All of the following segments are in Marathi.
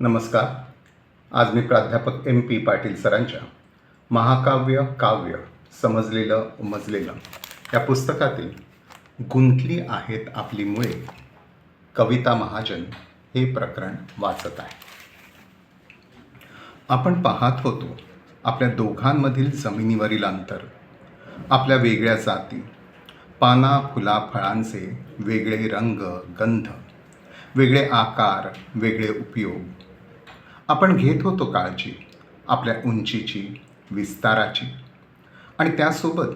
नमस्कार. आज मी प्राध्यापक MP पाटील सरांच्या महाकाव्य काव्य समजलेलं उमजलेलं या पुस्तकातील गुंतली आहेत आपली मुळे कविता महाजन हे प्रकरण वाचत आहे. आपण पाहत होतो आपल्या दोघांमधील जमिनीवरील अंतर, आपल्या वेगळ्या जाती, पाना फुला फळांचे वेगळे रंग गंध, वेगळे आकार, वेगळे उपयोग. आपण घेत होतो काळजी आपल्या उंचीची, विस्ताराची, आणि त्यासोबत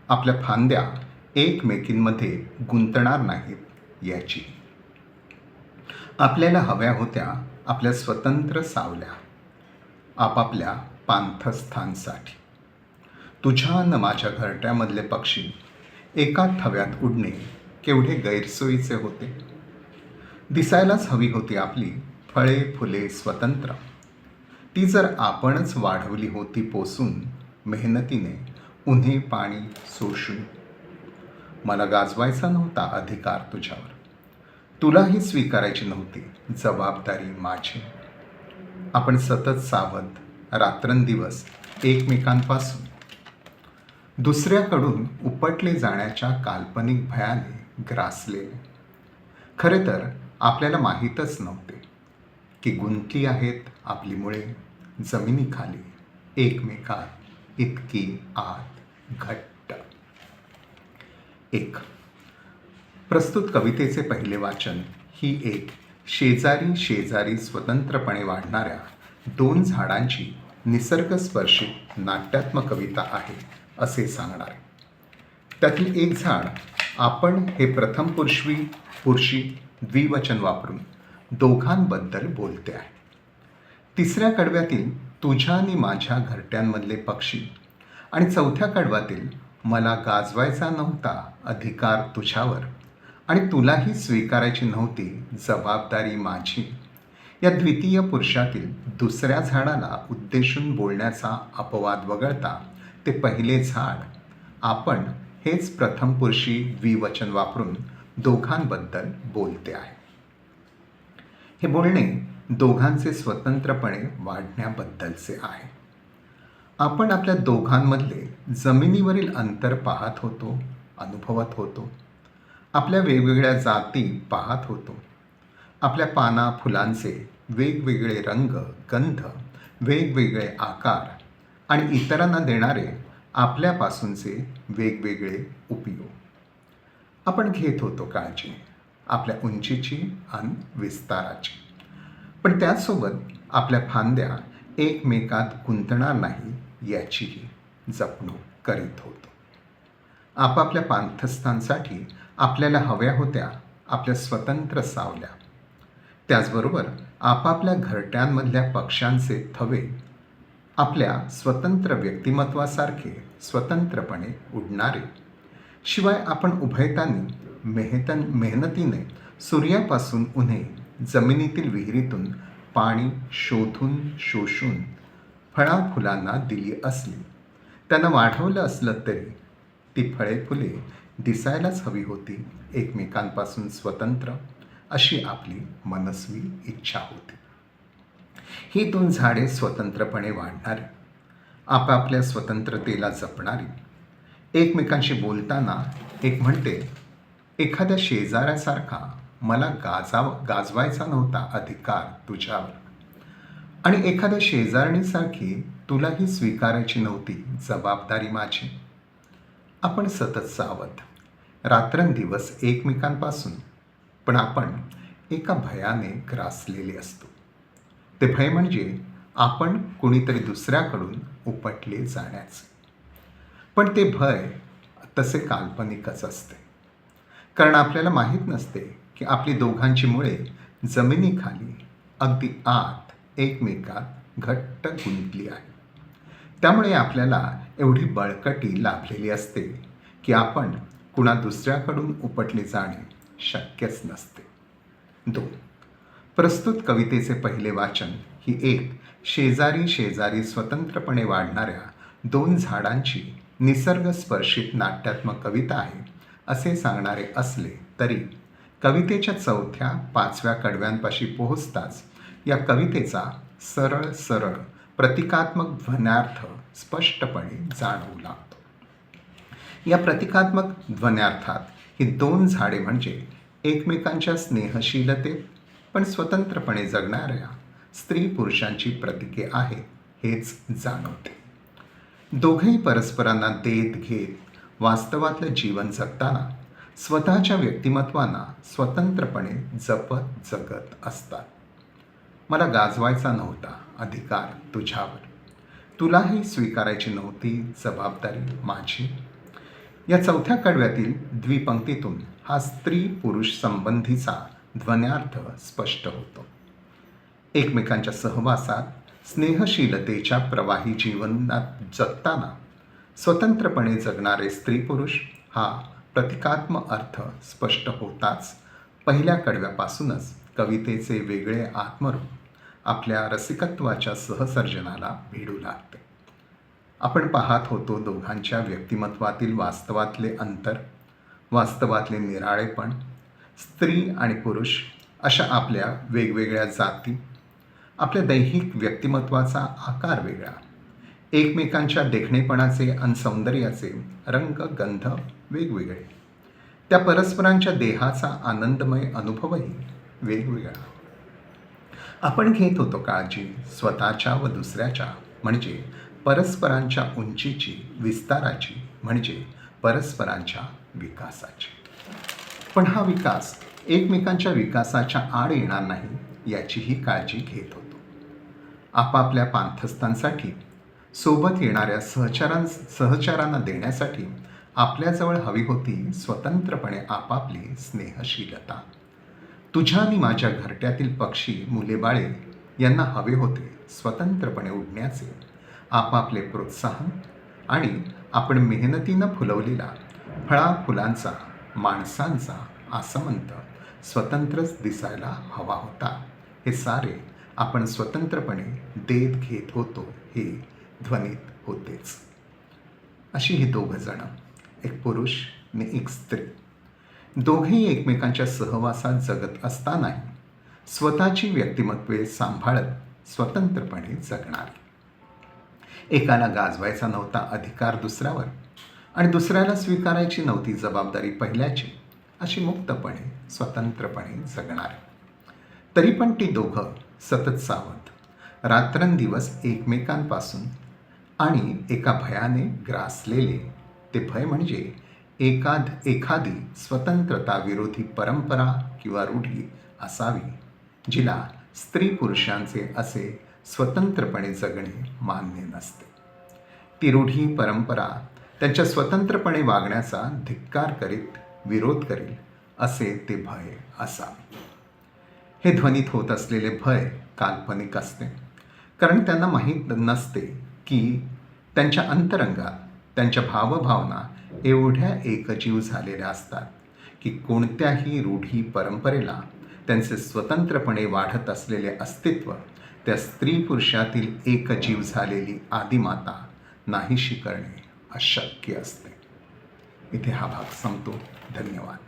आपल्या फांद्या एकमेकींमध्ये गुंतणार नाहीत याची. आपल्याला हव्या होत्या आपल्या स्वतंत्र सावल्या आपापल्या पांथस्थांसाठी. तुझ्या न माझ्या घरट्यामधले पक्षी एका थव्यात उडणे केवढे गैरसोयीचे होते. दिसायलाच हवी होती आपली फळे फुले स्वतंत्र. ती जर आपणच वाढवली होती पोसून, मेहनतीने उन्हे पाणी सोसून. मला गाजवायचा नव्हता अधिकार तुझ्यावर, तुलाही स्वीकारायची नव्हती जबाबदारी माझी. आपण सतत सावध रात्रंदिवस एकमेकांपासून, दुसऱ्याकडून उपटले जाण्याच्या काल्पनिक भयाने ग्रासले. खरे तर आपल्याला माहीतच नव्हते की गुंतली आहेत आपली मुळे जमिनीखाली एकमेकात इतकी आत घट्ट. एक प्रस्तुत कवितेचे पहिले वाचन ही एक शेजारी शेजारी स्वतंत्रपणे वाढणाऱ्या दोन झाडांची निसर्गस्पर्शित नाट्यात्मक कविता आहे असे सांगणार. त्यातील एक झाड आपण हे प्रथम पुरुषी द्विवचन वापरून दोघांबद्दल बोलते आहे. तिसऱ्या कडव्यातील तुझ्या आणि माझ्या घरट्यांमधले पक्षी आणि चौथ्या कडव्यातील मला गाजवायचा नव्हता अधिकार तुझ्यावर आणि तुलाही स्वीकारायची नव्हती जबाबदारी माझी या द्वितीय पुरुषातील दुसऱ्या झाडाला उद्देशून बोलण्याचा अपवाद वगळता ते पहिले झाड आपण हेच प्रथम पुरुषी द्विवचन वापरून दोघांबद्दल बोलते आहे. हे बोलणे दोघांचे स्वतंत्रपणे वाढण्याबद्दलचे आहे. आपण आपल्या दोघांमधले जमिनीवरील अंतर पाहत होतो, अनुभवत होतो. आपल्या वेगवेगळ्या जाती पाहत होतो. आपल्या पाना फुलांचे वेगवेगळे रंग गंध, वेगवेगळे आकार आणि इतरांना देणारे आपल्यापासूनचे वेगवेगळे उपयोग. आपण घेत होतो काळजी आपल्या उंचीची आणि विस्ताराची, पण त्याचसोबत आपल्या फांद्या एकमेकात गुंतणार नाही याचीही जपणूक करीत होतो. आपापल्या पांथस्थांसाठी आपल्याला हव्या होत्या आपल्या स्वतंत्र सावल्या. त्याचबरोबर आपापल्या घरट्यांमधल्या पक्ष्यांचे थवे आपल्या स्वतंत्र व्यक्तिमत्वासारखे स्वतंत्रपणे उडणारे. शिवाय आपण उभयतांनी मेहनतीने सूर्यापासून उन्हे, जमिनीतील विहिरीतून पाणी शोधून शोषून फळाफुलांना दिली असली, त्यांना वाढवलं असलं तरी ती फळे फुले दिसायलाच हवी होती एकमेकांपासून स्वतंत्र, अशी आपली मनस्वी इच्छा होती. ही दोन झाडे स्वतंत्रपणे वाढणारी, आपापल्या स्वतंत्रतेला जपणारी. एकमेकांशी बोलताना एक म्हणते, एखाद्या शेजाऱ्यासारखा मला गाजवायचा नव्हता अधिकार तुझ्यावर, आणि एखाद्या शेजारणीसारखी तुलाही स्वीकारायची नव्हती जबाबदारी माझी. आपण सतत सावध रात्रंदिवस एकमेकांपासून, पण आपण एका भयाने ग्रासलेले असतो. ते भय म्हणजे आपण कुणीतरी दुसऱ्याकडून उपटले जाण्याचे. पण ते भय तसे काल्पनिकच असते, कारण आपल्याला माहीत नसते की आपली दोघांची मुळे जमिनीखाली अगदी आत एकमेकात घट्ट गुंतली आहे. त्यामुळे आपल्याला एवढी बळकटी लाभलेली असते की आपण कुणा दुसऱ्याकडून उपटले जाणे शक्यच नसते. 2. प्रस्तुत कवितेचे पहिले वाचन ही एक शेजारी शेजारी स्वतंत्रपणे वाढणाऱ्या दोन झाडांची निसर्गस्पर्शित नाट्यात्मक कविता आहे असे सांगणारे असले तरी कवितेच्या चौथ्या पाचव्या कडव्यांपाशी पोहोचताच या कवितेचा सरळ सरळ प्रतिकात्मक ध्वन्यार्थ स्पष्टपणे जाणवू लागतो. या प्रतिकात्मक ध्वन्यार्थात ही दोन झाडे म्हणजे एकमेकांच्या स्नेहशीलतेत पण स्वतंत्रपणे जगणाऱ्या स्त्री पुरुषांची प्रतीके आहेत हेच जाणवते. दोघेही परस्परांना देत घेत वास्तवातलं जीवन जगताना स्वतःच्या व्यक्तिमत्वांना स्वतंत्रपणे जपत जगत असतात. मला गाजवायचा नव्हता अधिकार तुझ्यावर, तुलाही स्वीकारायची नव्हती जबाबदारी माझी. या चौथ्या कडव्यातील द्विपंक्तीतून हा स्त्री पुरुष संबंधीचा ध्वन्यार्थ स्पष्ट होतो. एकमेकांच्या सहवासात स्नेहशीलतेच्या प्रवाही जीवनात जगताना स्वतंत्रपणे जगणारे स्त्री पुरुष हा प्रतिकात्मक अर्थ स्पष्ट होताच पहिल्या कडव्यापासूनच कवितेचे वेगळे आत्मरूप आपल्या रसिकत्वाच्या सहसर्जनाला भिडू लागते. आपण पाहत होतो दोघांच्या व्यक्तिमत्वातील वास्तवातले अंतर, वास्तवातले निराळेपण, स्त्री आणि पुरुष अशा आपल्या वेगवेगळ्या जाती, आपल्या दैहिक व्यक्तिमत्वाचा आकार वेगळा, एकमेकांच्या देखणेपणाचे आणि सौंदर्याचे रंग गंध वेगवेगळे, त्या परस्परांच्या देहाचा आनंदमय अनुभवही वेगवेगळा. आपण घेत होतो काळजी स्वतःच्या व दुसऱ्याच्या म्हणजे परस्परांच्या उंचीची, विस्ताराची म्हणजे परस्परांच्या विकासाची. पण हा विकास एकमेकांच्या विकासाच्या आड येणार नाही याचीही काळजी घेत होतो. आपापल्या पांथस्थांसाठी सोबत येणाऱ्या सहचारांना देण्यासाठी आपल्याजवळ हवी होती स्वतंत्रपणे आपापली स्नेहशीलता. तुझ्या आणि माझ्या घरट्यातील पक्षी मुलेबाळे यांना हवे होते स्वतंत्रपणे उडण्याचे आपापले प्रोत्साहन आणि आपण मेहनतीनं फुलवलेला फळाफुलांचा, माणसांचा आसमंत स्वतंत्रच दिसायला हवा होता. हे सारे आपण स्वतंत्रपणे देत घेत होतो हे ध्वनीत होतेच. अशी ही दोघं जण, एक पुरुष आणि एक स्त्री, दोघेही एकमेकांच्या सहवासात जगत असतानाही स्वतःची व्यक्तिमत्वे सांभाळत स्वतंत्रपणे जगणारी. एकाला गाजवायचा नव्हता अधिकार दुसऱ्यावर आणि दुसऱ्याला स्वीकारायची नव्हती जबाबदारी पहिल्याची, अशी मुक्तपणे स्वतंत्रपणे जगणारी. तरी पण ती दोघं सतत सावध, रात्रंदिवस एकमेकांपासून आणि एका भयाने ग्रासलेले. ते भय म्हणजे एखादी स्वतंत्रता विरोधी परंपरा किंवा रूढी असावी जिला स्त्री पुरुषांचे असे स्वतंत्रपणे जगणे मान्य नसते. ती रूढी परंपरा त्यांच्या स्वतंत्रपणे वागण्याचा धिक्कार करीत विरोध करेल असे ते भय असावे. हे ध्वनीत होत असलेले भय काल्पनिक असते, कारण त्यांना माहीत नसते की त्यांच्या अंतरंगात त्यांच्या भावभावना एवढ्या एकजीव झालेल्या असतात की कोणत्याही रूढी परंपरेला त्यांचे स्वतंत्रपणे वाढत असलेले अस्तित्व त्या स्त्री पुरुषातील एकजीव झालेली आदिमाता नाहीशी करणे अशक्य असते. इथे हा भाग संपतो. धन्यवाद.